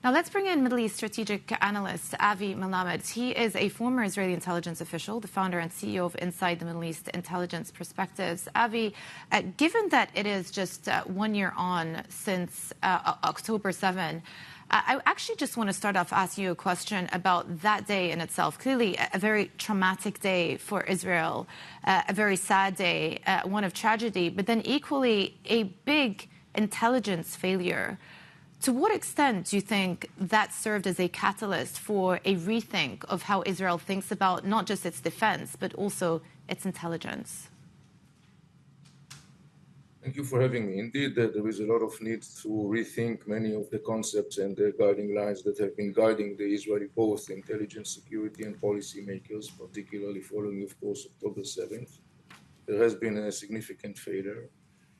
Now let's bring in Middle East strategic analyst Avi Melamed. He is a former Israeli intelligence official, the founder and CEO of Inside the Middle East Intelligence Perspectives. Avi, given that it is just 1 year on since October 7, I actually just want to start off asking you a question about that day in itself. Clearly a very traumatic day for Israel, a very sad day, one of tragedy, but then equally a big intelligence failure. To what extent do you think that served as a catalyst for a rethink of how Israel thinks about not just its defense, but also its intelligence? Thank you for having me. Indeed, there is a lot of need to rethink many of the concepts and the guiding lines that have been guiding the Israeli both intelligence, security, and policy makers, particularly following, of course, October 7th. There has been a significant failure.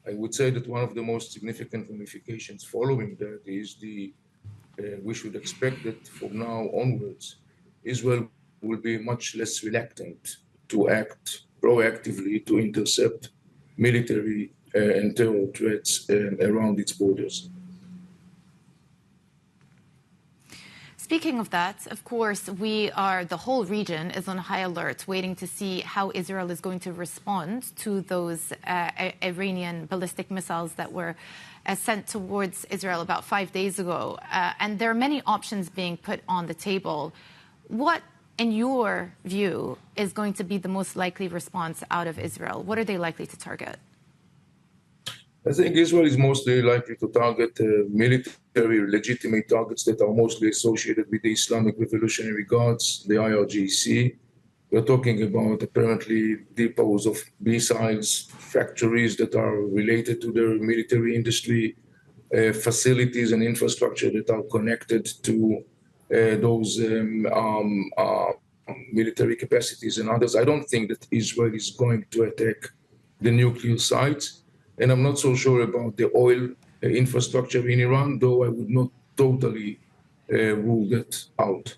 I would say that one of the most significant ramifications following that is we should expect that from now onwards, Israel will be much less reluctant to act proactively to intercept military and terror threats around its borders. Speaking of that, of course, the whole region is on high alert, waiting to see how Israel is going to respond to those Iranian ballistic missiles that were sent towards Israel about 5 days ago. And there are many options being put on the table. What, in your view, is going to be the most likely response out of Israel? What are they likely to target? I think Israel is mostly likely to target military legitimate targets that are mostly associated with the Islamic Revolutionary Guards, the IRGC. We're talking about apparently depots of missiles, factories that are related to their military industry, facilities and infrastructure that are connected to those military capacities and others. I don't think that Israel is going to attack the nuclear sites. And I'm not so sure about the oil infrastructure in Iran, though I would not totally rule that out.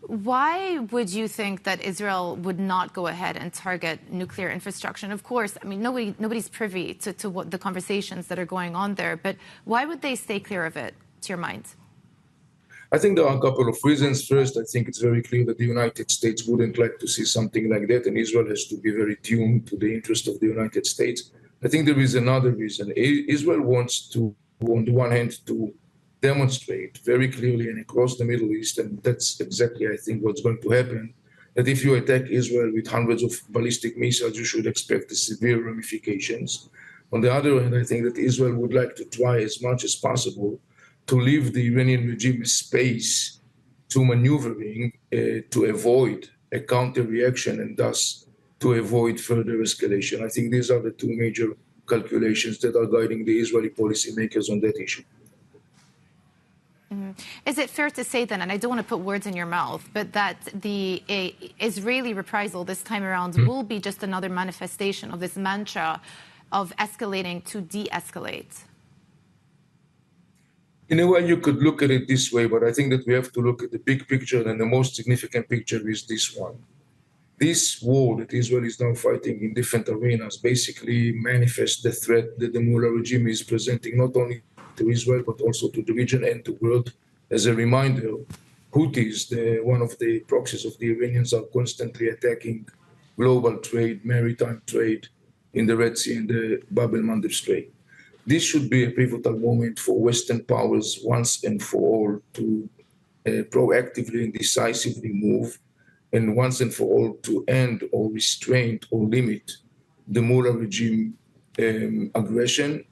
Why would you think that Israel would not go ahead and target nuclear infrastructure? And of course, I mean, nobody's privy to what the conversations that are going on there, but why would they stay clear of it, to your mind? I think there are a couple of reasons. First, I think it's very clear that the United States wouldn't like to see something like that, and Israel has to be very tuned to the interest of the United States. I think there is another reason. Israel wants to, on the one hand, to demonstrate very clearly and across the Middle East, and that's exactly, I think, what's going to happen, that if you attack Israel with hundreds of ballistic missiles, you should expect severe ramifications. On the other hand, I think that Israel would like to try as much as possible to leave the Iranian regime space to maneuvering to avoid a counter-reaction and thus to avoid further escalation. I think these are the two major calculations that are guiding the Israeli policymakers on that issue. Mm-hmm. Is it fair to say then, and I don't want to put words in your mouth, but that the Israeli reprisal this time around will be just another manifestation of this mantra of escalating to de-escalate? In a way, you could look at it this way, but I think that we have to look at the big picture, and the most significant picture is this one. This war that Israel is now fighting in different arenas basically manifests the threat that the Mullah regime is presenting not only to Israel, but also to the region and the world. As a reminder, Houthis, one of the proxies of the Iranians, are constantly attacking global trade, maritime trade in the Red Sea and the Bab el-Mandeb Strait. This should be a pivotal moment for Western powers once and for all to proactively and decisively move, and once and for all to end or restrain or limit the Mullah regime aggression.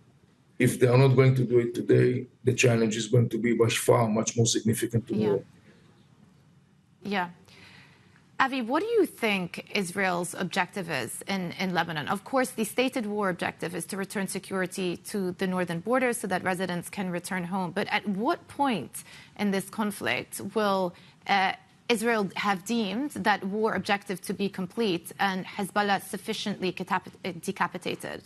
If they are not going to do it today, the challenge is going to be by far much more significant tomorrow. Yeah. Avi, what do you think Israel's objective is in Lebanon? Of course, the stated war objective is to return security to the northern border so that residents can return home. But at what point in this conflict will Israel have deemed that war objective to be complete and Hezbollah sufficiently decapitated?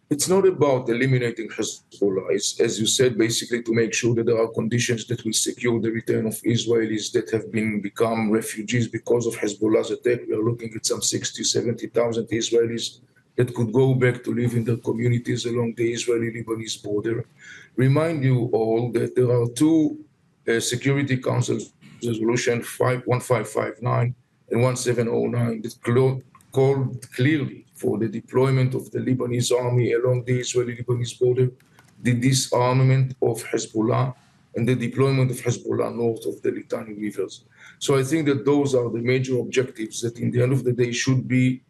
It's not about eliminating Hezbollah. It's, as you said, basically to make sure that there are conditions that will secure the return of Israelis that have become refugees because of Hezbollah's attack. We are looking at some 60,000, 70,000 Israelis that could go back to live in their communities along the Israeli-Lebanese border. Remind you all that there are two Security Council resolution 1559 and 1709 that called clearly for the deployment of the Lebanese army along the Israeli-Lebanese border, the disarmament of Hezbollah, and the deployment of Hezbollah north of the Litani rivers. So I think that those are the major objectives that in the end of the day should be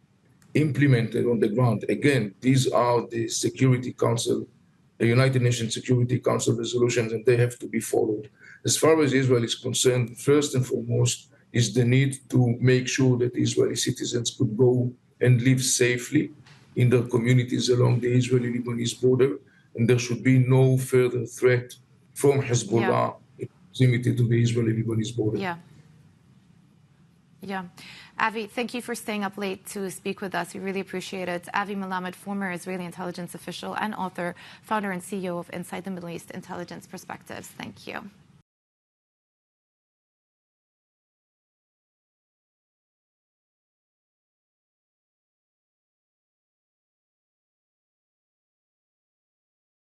implemented on the ground. Again, these are the Security Council, the United Nations Security Council resolutions, and they have to be followed. As far as Israel is concerned, first and foremost is the need to make sure that Israeli citizens could go and live safely in their communities along the Israeli-Lebanese border, and there should be no further threat from Hezbollah in proximity to the Israeli-Lebanese border. Yeah. Avi, thank you for staying up late to speak with us. We really appreciate it. Avi Melamed, former Israeli intelligence official and author, founder and CEO of Inside the Middle East Intelligence Perspectives. Thank you.